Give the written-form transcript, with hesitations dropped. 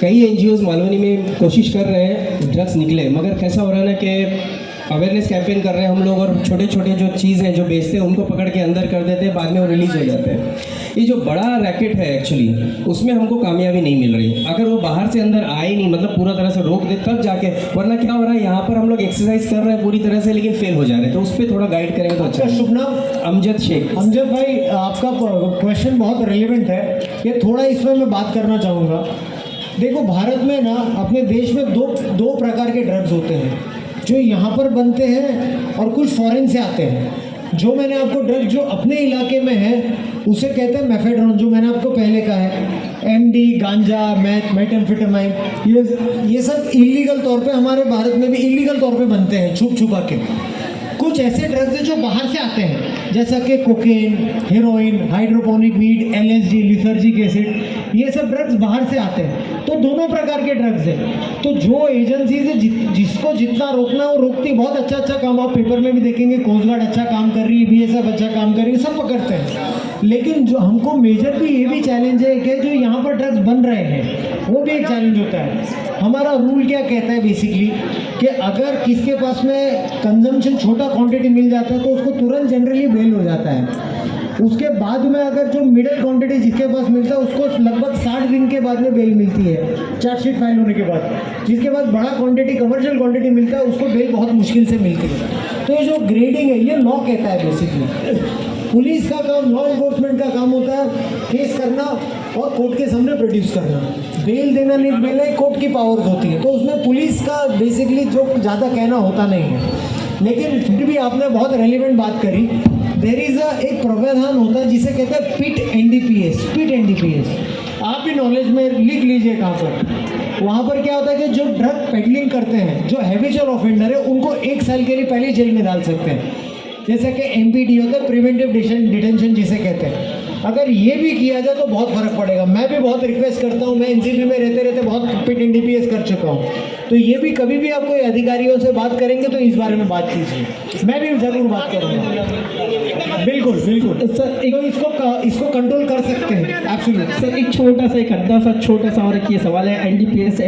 कई एनजीओज मालवनी में कोशिश कर रहे हैं ड्रग्स निकले, मगर कैसा हो रहा है ना कि अवेयरनेस कैंपेन कर रहे हैं हम लोग और छोटे छोटे जो चीज़ हैं जो बेचते हैं उनको पकड़ के अंदर कर देते हैं, बाद में वो रिलीज हो जाते हैं। ये जो बड़ा रैकेट है एक्चुअली उसमें हमको कामयाबी नहीं मिल रही। अगर वो बाहर से अंदर आए नहीं, मतलब पूरा तरह से रोक दे तब जाके, वरना क्या हो रहा है यहाँ पर हम लोग एक्सरसाइज कर रहे हैं पूरी तरह से लेकिन फेल हो जा रहे हैं। तो उस पर थोड़ा गाइड करेंगे तो अच्छा। शुभ नाम? अमजद शेख। अमजद भाई, आपका क्वेश्चन बहुत रेलिवेंट है, ये थोड़ा इसमें मैं बात करना चाहूँगा। देखो, भारत में ना अपने देश में दो प्रकार के ड्रग्स होते हैं, जो यहाँ पर बनते हैं और कुछ फॉरेन से आते हैं। जो मैंने आपको ड्रग जो अपने इलाके में है उसे कहते हैं मेफेड्रोन, जो मैंने आपको पहले कहा है, एमडी, गांजा, मेथाम्फेटामाइन, ये सब इलीगल तौर पे हमारे भारत में भी इलीगल तौर पे बनते हैं छुप छुपा के। कुछ ऐसे ड्रग्स हैं जो बाहर से आते हैं, जैसा कि cocaine, heroin, hydroponic weed, LSD, lysergic acid, ये सब ड्रग्स बाहर से आते हैं। तो दोनों प्रकार के ड्रग्स हैं। तो जो एजेंसी से जिसको जितना रोकना है वो रोकती, बहुत अच्छा काम आप पेपर में भी देखेंगे, कोस्ट गार्ड अच्छा काम कर रही है, बीएसएफ अच्छा काम कर रही है, सब पकड़ते हैं। लेकिन जो हमको मेजर भी ये भी चैलेंज है कि जो यहाँ पर ड्रग्स बन रहे हैं वो भी एक चैलेंज होता है। हमारा रूल क्या कहता है बेसिकली कि अगर किसके पास में कंजम्पशन छोटा क्वांटिटी मिल जाता है तो उसको तुरंत जनरली बेल हो जाता है। उसके बाद में अगर जो मिडिल क्वांटिटी जिसके पास मिलता है उसको लगभग 60 दिन के बाद में बेल मिलती है, चार्जशीट फाइल होने के बाद। जिसके बाद बड़ा क्वांटिटी, कमर्शियल क्वांटिटी मिलता है उसको बेल बहुत मुश्किल से मिलती है। तो ये जो ग्रेडिंग है ये लॉ कहता है बेसिकली। पुलिस का काम, लॉ इन्फोर्समेंट का काम होता है केस करना और कोर्ट के सामने प्रोड्यूस करना। बेल देना नहीं देना कोर्ट की पावर्स होती है, तो उसमें पुलिस का बेसिकली जो ज़्यादा कहना होता नहीं है। लेकिन फिर भी आपने बहुत रेलिवेंट बात करी। देयर इज़ एक प्रावधान होता है जिसे कहते हैं पिट एनडीपीएस। पिट एनडीपीएस आप भी नॉलेज में लिख लीजिए कहाँ पर। वहाँ पर क्या होता है कि जो ड्रग पेडलिंग करते हैं, जो हैबिचुअल ऑफेंडर है, उनको 1 साल के लिए पहले जेल में डाल सकते हैं, जैसे कि एमपीडी होता है, प्रिवेंटिव डिटेंशन जिसे कहते हैं। अगर ये भी किया जाए तो बहुत फ़र्क पड़ेगा। मैं भी बहुत रिक्वेस्ट करता हूँ, मैं एनसीबी में रहते रहते बहुत पिट एनडीपीएस कर चुका हूँ। तो ये भी कभी भी आप कोई अधिकारियों से बात करेंगे तो इस बारे में बात कीजिए, मैं भी ज़रूर बात करूँगा। बिल्कुल बिल्कुल सर, इसको कंट्रोल कर सकते हैं एब्सोल्युटली। सर एक छोटा सा, एक छोटा सा और एक ये सवाल है, एनडीपीएस